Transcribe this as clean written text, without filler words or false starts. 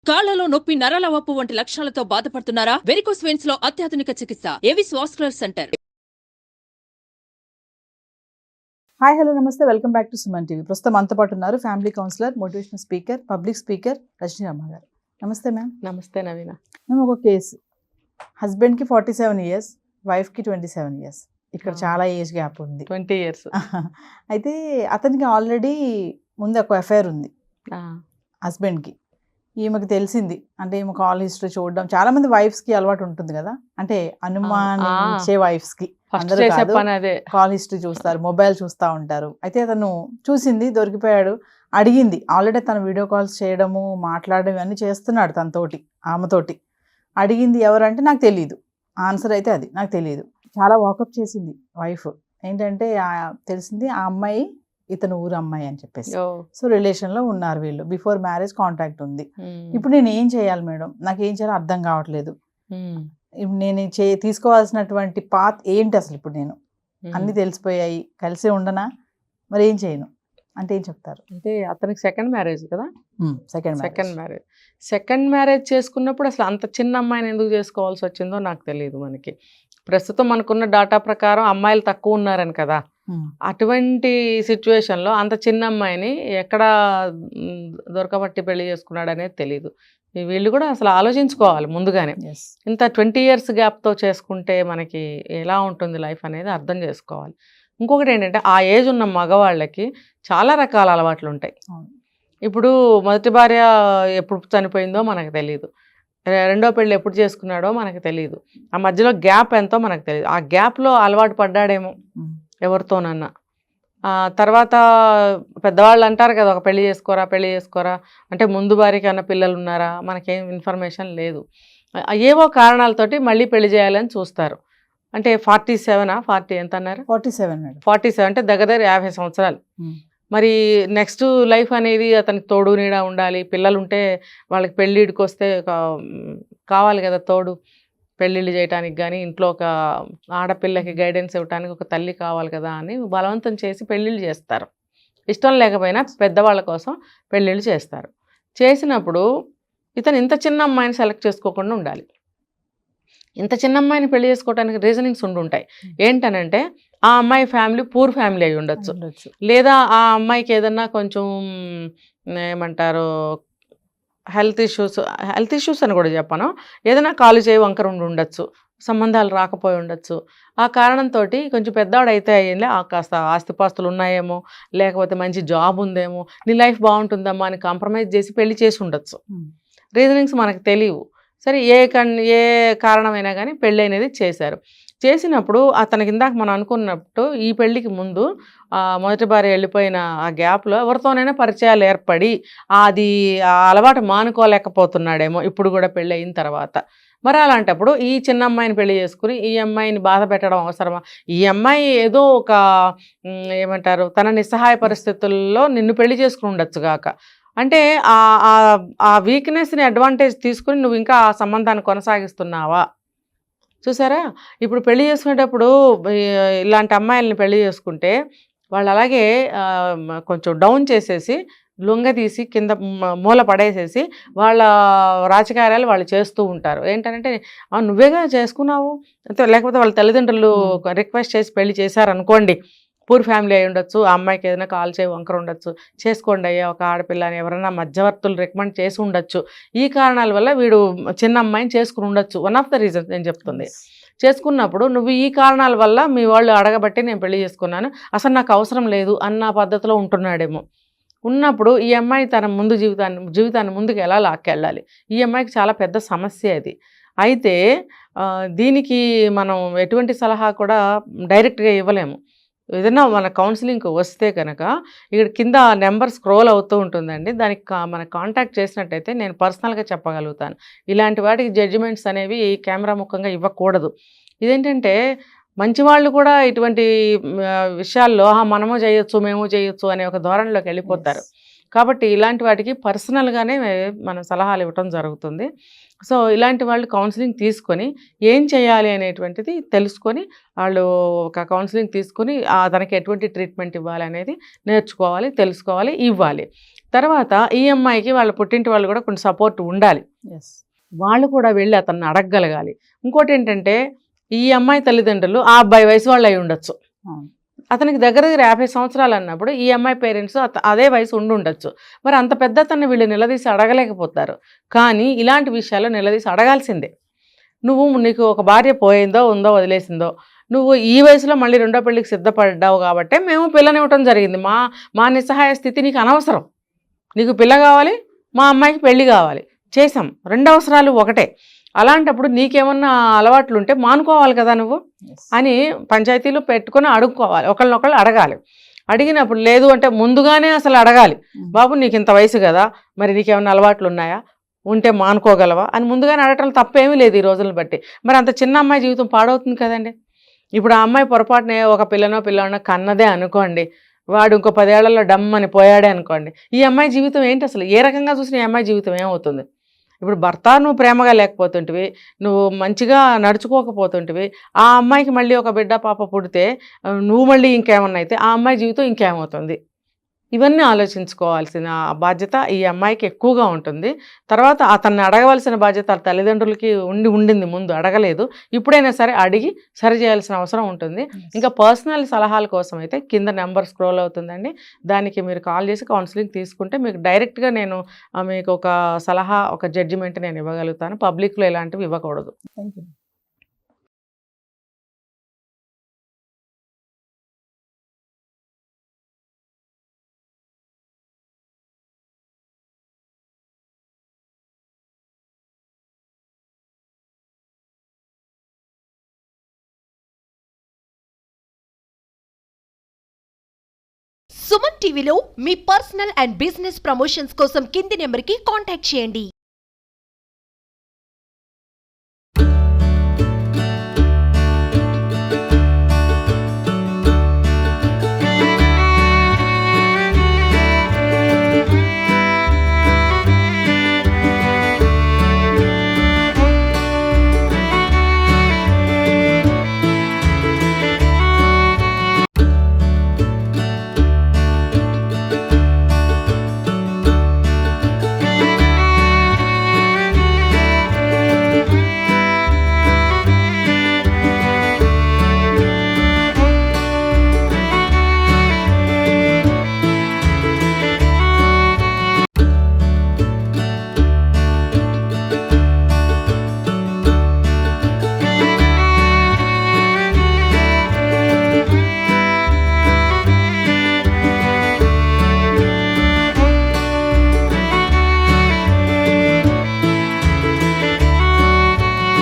కాళ్లలో నొప్పి, నరాల వాపు వంటి లక్షణాలతో బాధపడుతున్నారా? వెరికోస్ వెయిన్స్ లో అత్యాధునిక చికిత్స Avis vascular centre. Hi hello నమస్తే, welcome back to Suman TV. ప్రస్తుతం మనతో పాటు ఉన్నారు family counsellor, motivational speaker, public speaker Rajani Ramma garu. నమస్తే మ్యామ్. నమస్తే నవీన. మేము ఒక కేసు, హస్బెండ్కి 47 ఇయర్స్, వైఫ్కి 27 ఇయర్స్. ఇక్కడ చాలా ఏజ్ గ్యాప్ ఉంది, 20 years. అయితే అతనికి ఆల్రెడీ ముందు ఒక అఫైర్ ఉంది హస్బెండ్కి. ఈమెకి తెలిసింది, అంటే ఈమె కాల్ హిస్టరీ చూడడం, చాలా మంది వైఫ్స్ కి అలవాటు ఉంటుంది కదా, అంటే అనుమానించే వైఫ్స్ కి అందరూ కాల్ హిస్టరీ చూస్తారు, మొబైల్ చూస్తూ ఉంటారు. అయితే అతను చూసింది, దొరికిపోయాడు, అడిగింది. ఆల్రెడీ తను వీడియో కాల్స్ చేయడము, మాట్లాడడం ఇవన్నీ చేస్తున్నాడు తనతోటి, ఆమెతోటి. అడిగింది ఎవరంటే నాకు తెలియదు, ఆన్సర్ అయితే అది నాకు తెలియదు. చాలా వాకప్ చేసింది వైఫ్. ఏంటంటే తెలిసింది ఆ అమ్మాయి ఇతను ఊరు అమ్మాయి అని చెప్పేసి. సో రిలేషన్లో ఉన్నారు వీళ్ళు, బిఫోర్ మ్యారేజ్ కాంటాక్ట్ ఉంది. ఇప్పుడు నేను ఏం చేయాలి మేడం, నాకు ఏం చేయాలో అర్థం కావట్లేదు. నేను తీసుకోవాల్సినటువంటి పాత్ ఏంటి అసలు? ఇప్పుడు నేను అన్ని తెలిసిపోయాయి, కలిసే ఉండనా, మరి ఏం చేయను అంటే ఏం చెప్తారు? అంటే అతనికి సెకండ్ మ్యారేజ్ కదా. సెకండ్ మ్యారేజ్ చేసుకున్నప్పుడు అసలు అంత చిన్న అమ్మాయిని ఎందుకు చేసుకోవాల్సి వచ్చిందో నాకు తెలియదు. మనకి ప్రస్తుతం మనకున్న డాటా ప్రకారం అమ్మాయిలు తక్కువ ఉన్నారని కదా. అటువంటి సిచ్యువేషన్లో అంత చిన్న అమ్మాయిని ఎక్కడ దొరకబట్టి పెళ్లి చేసుకున్నాడు అనేది తెలియదు. వీళ్ళు కూడా అసలు ఆలోచించుకోవాలి ముందుగానే. ఇంత 20 years గ్యాప్తో చేసుకుంటే మనకి ఎలా ఉంటుంది లైఫ్ అనేది అర్థం చేసుకోవాలి. ఇంకొకటి ఏంటంటే ఆ ఏజ్ ఉన్న మగవాళ్ళకి చాలా రకాల అలవాట్లు ఉంటాయి. ఇప్పుడు మొదటి భార్య ఎప్పుడు చనిపోయిందో మనకు తెలియదు, రెండో పెళ్ళి ఎప్పుడు చేసుకున్నాడో మనకు తెలియదు, ఆ మధ్యలో గ్యాప్ ఎంతో మనకు తెలియదు. ఆ గ్యాప్లో అలవాటు పడ్డాడేమో ఎవరితోనన్నా. తర్వాత పెద్దవాళ్ళు అంటారు కదా, ఒక పెళ్లి చేసుకోరా అంటే ముందు భార్యకి అన్న పిల్లలు ఉన్నారా, మనకేం ఇన్ఫర్మేషన్ లేదు. ఏవో కారణాలతోటి మళ్ళీ పెళ్లి చేయాలని చూస్తారు. అంటే 40 ఎంత అన్నారు? 47 అంటే దగ్గర 50 సంవత్సరాలు. మరి నెక్స్ట్ లైఫ్ అనేది అతనికి తోడు నీడ ఉండాలి. పిల్లలు ఉంటే వాళ్ళకి పెళ్ళిడికి వస్తే కావాలి కదా తోడు, పెళ్ళిళ్ళు చేయడానికి కానీ ఇంట్లో ఒక ఆడపిల్లకి గైడెన్స్ ఇవ్వడానికి ఒక తల్లి కావాలి కదా అని బలవంతం చేసి పెళ్ళిళ్ళు చేస్తారు. ఇష్టం లేకపోయినా పెద్దవాళ్ళ కోసం పెళ్ళిళ్ళు చేస్తారు. చేసినప్పుడు ఇతను ఇంత చిన్న అమ్మాయిని సెలెక్ట్ చేసుకోకుండా ఉండాలి. ఇంత చిన్న అమ్మాయిని పెళ్లి చేసుకోవడానికి రీజనింగ్స్ ఉండుంటాయి. ఏంటనంటే ఆ అమ్మాయి ఫ్యామిలీ పూర్ ఫ్యామిలీ అయి ఉండొచ్చు, లేదా ఆ అమ్మాయికి ఏదన్నా కొంచెం ఏమంటారు హెల్త్ ఇష్యూస్ అని కూడా చెప్పను, ఏదైనా కాలు చేయి వంకర ఉండొచ్చు, సంబంధాలు రాకపోయి ఉండొచ్చు. ఆ కారణంతో కొంచెం పెద్దవాడు అయితే అయ్యింది, కాస్త ఆస్తిపాస్తులు ఉన్నాయేమో, లేకపోతే మంచి జాబ్ ఉందేమో, నీ లైఫ్ బాగుంటుందమ్మా అని కాంప్రమైజ్ చేసి పెళ్లి చేసి ఉండొచ్చు. రీజనింగ్స్ మనకు తెలియవు. సరే, ఏ కారణమైనా కానీ పెళ్ళి అనేది చేశారు. చేసినప్పుడు అతనికి ఇందాక మనం అనుకున్నట్టు ఈ పెళ్ళికి ముందు మొదటి భార్య వెళ్ళిపోయిన ఆ గ్యాప్లో ఎవరితోనైనా పరిచయాలు ఏర్పడి అది ఆ అలవాటు మానుకోలేకపోతున్నాడేమో ఇప్పుడు కూడా పెళ్ళి అయిన తర్వాత. మరి అలాంటప్పుడు ఈ చిన్న అమ్మాయిని పెళ్లి చేసుకుని ఈ అమ్మాయిని బాధ పెట్టడం అవసరమా? ఈ అమ్మాయి ఏదో ఒక ఏమంటారు తన నిస్సహాయ పరిస్థితుల్లో నిన్ను పెళ్లి చేసుకుని ఉండొచ్చు గాక, అంటే ఆ వీక్నెస్ని అడ్వాంటేజ్ తీసుకుని నువ్వు ఇంకా ఆ సంబంధాన్ని కొనసాగిస్తున్నావా? చూసారా, ఇప్పుడు పెళ్లి చేసుకునేటప్పుడు ఇలాంటి అమ్మాయిలని పెళ్లి చేసుకుంటే వాళ్ళు అలాగే కొంచెం డౌన్ చేసేసి లొంగ తీసి కింద మూల పడేసేసి వాళ్ళ రాజకార్యాలు వాళ్ళు చేస్తూ ఉంటారు. ఏంటంటే నువ్వేగా చేసుకున్నావు, లేకపోతే వాళ్ళ తల్లిదండ్రులు రిక్వెస్ట్ చేసి పెళ్లి చేశారనుకోండి, పూర్ ఫ్యామిలీ అయి ఉండొచ్చు, ఆ అమ్మాయికి ఏదైనా కాల్ చేయి వంకర ఉండొచ్చు, చేసుకోండి అయ్యా ఒక ఆడపిల్లని ఎవరైనా మధ్యవర్తులు రికమెండ్ చేసి ఉండొచ్చు. ఈ కారణాల వల్ల వీడు చిన్న అమ్మాయిని చేసుకుని ఉండొచ్చు. వన్ ఆఫ్ ద రీజన్స్ నేను చెప్తుంది. చేసుకున్నప్పుడు నువ్వు ఈ కారణాల వల్ల మీ వాళ్ళు అడగబట్టి నేను పెళ్లి చేసుకున్నాను, అసలు నాకు అవసరం లేదు అన్న పద్ధతిలో ఉంటున్నాడేమో. ఉన్నప్పుడు ఈ అమ్మాయి తన ముందు జీవితాన్ని ముందుకు ఎలా లాక్కెళ్ళాలి? ఈ అమ్మాయికి చాలా పెద్ద సమస్య అది. అయితే దీనికి మనం ఎటువంటి సలహా కూడా డైరెక్ట్గా ఇవ్వలేము. ఏదైనా మన కౌన్సిలింగ్కి వస్తే కనుక ఇక్కడ కింద నెంబర్ స్క్రోల్ అవుతూ ఉంటుందండి, దానికి మన కాంటాక్ట్ చేసినట్టయితే నేను పర్సనల్గా చెప్పగలుగుతాను. ఇలాంటి వాటికి జడ్జిమెంట్స్ అనేవి కెమెరా ముఖంగా ఇవ్వకూడదు. ఇదేంటంటే మంచి వాళ్ళు కూడా ఇటువంటి విషయాల్లో మనము చేయొచ్చు మేము చేయొచ్చు అనే ఒక ధోరణిలోకి వెళ్ళిపోతారు. కాబట్టి ఇలాంటి వాటికి పర్సనల్గానే మనం సలహాలు ఇవ్వటం జరుగుతుంది. సో ఇలాంటి వాళ్ళు కౌన్సిలింగ్ తీసుకొని ఏం చేయాలి అనేటువంటిది తెలుసుకొని వాళ్ళు ఒక కౌన్సిలింగ్ తీసుకొని తనకి ఎటువంటి ట్రీట్మెంట్ ఇవ్వాలి అనేది నేర్చుకోవాలి, తెలుసుకోవాలి, ఇవ్వాలి. తర్వాత ఈ అమ్మాయికి వాళ్ళ పుట్టింటి వాళ్ళు కూడా కొంచెం సపోర్ట్ ఉండాలి, ఎస్. వాళ్ళు కూడా వెళ్ళి అతన్ని అడగగలగాలి. ఇంకోటి ఏంటంటే ఈ అమ్మాయి తల్లిదండ్రులు ఆ అబ్బాయి వయసు వాళ్ళు అయి ఉండొచ్చు, అతనికి దగ్గర 50 సంవత్సరాలు అన్నప్పుడు ఈ అమ్మాయి పేరెంట్స్ అదే వయసు ఉండి ఉండొచ్చు. మరి అంత పెద్ద అతన్ని వీళ్ళు నిలదీసి అడగలేకపోతారు. కానీ ఇలాంటి విషయాల్లో నిలదీసి అడగాల్సిందే. నీకు ఒక భార్య పోయిందో ఉందో వదిలేసిందో, నువ్వు ఈ వయసులో మళ్ళీ రెండో పెళ్ళికి సిద్ధపడ్డావు కాబట్టి మేము పిల్లనివ్వటం జరిగింది. మా నిస్సహాయ స్థితి నీకు అనవసరం. నీకు పిల్ల కావాలి, మా అమ్మాయికి పెళ్ళి కావాలి, చేసాం, 2 అవసరాలు ఒకటే. అలాంటప్పుడు నీకేమన్నా అలవాట్లు ఉంటే మానుకోవాలి కదా నువ్వు అని పంచాయతీలు పెట్టుకొని అడుక్కోవాలి, ఒకళ్ళనొకళ్ళు అడగాలి. అడిగినప్పుడు లేదు అంటే ముందుగానే అసలు అడగాలి, బాబు నీకు ఇంత వయసు కదా, మరి నీకేమన్నా అలవాట్లు ఉన్నాయా, ఉంటే మానుకోగలవా అని ముందుగానే అడగటం తప్పేమీ లేదు ఈ రోజులను బట్టి. మరి అంత చిన్న అమ్మాయి జీవితం పాడవుతుంది కదండి. ఇప్పుడు ఆ అమ్మాయి పొరపాటునే ఒక పిల్లనో కన్నదే అనుకోండి, వాడు ఇంకో 10 ఏళ్లలో డమ్ అని పోయాడే అనుకోండి, ఈ అమ్మాయి జీవితం ఏంటి అసలు? ఏ రకంగా చూసిన ఈ అమ్మాయి జీవితం ఏమవుతుంది? ఇప్పుడు భర్త నువ్వు ప్రేమగా లేకపోతుంటివి, నువ్వు మంచిగా నడుచుకోకపోతుంటివి, ఆ అమ్మాయికి మళ్ళీ ఒక బిడ్డ పాప పుడితే నువ్వు మళ్ళీ ఇంకేమన్నా అయితే ఆ అమ్మాయి జీవితం ఇంకేమవుతుంది? ఇవన్నీ ఆలోచించుకోవాల్సిన బాధ్యత ఈ అమ్మాయికి ఎక్కువగా ఉంటుంది. తర్వాత అతన్ని అడగవలసిన బాధ్యత తల్లిదండ్రులకి ఉండింది, ముందు అడగలేదు. ఇప్పుడైనా సరే అడిగి సరి చేయాల్సిన అవసరం ఉంటుంది. ఇంకా పర్సనల్ సలహాల కోసం అయితే కింద నెంబర్ స్క్రోల్ అవుతుందండి, దానికి మీరు కాల్ చేసి కౌన్సిలింగ్ తీసుకుంటే మీకు డైరెక్ట్గా నేను మీకు ఒక సలహా, ఒక జడ్జిమెంట్ నేను ఇవ్వగలుగుతాను. పబ్లిక్లో ఇలాంటివి ఇవ్వకూడదు. Thank you. సుమన్ టీవీలో మీ పర్సనల్ అండ్ బిజినెస్ ప్రమోషన్స్ కోసం కింది నెంబర్కి కాంటాక్ట్ చేయండి.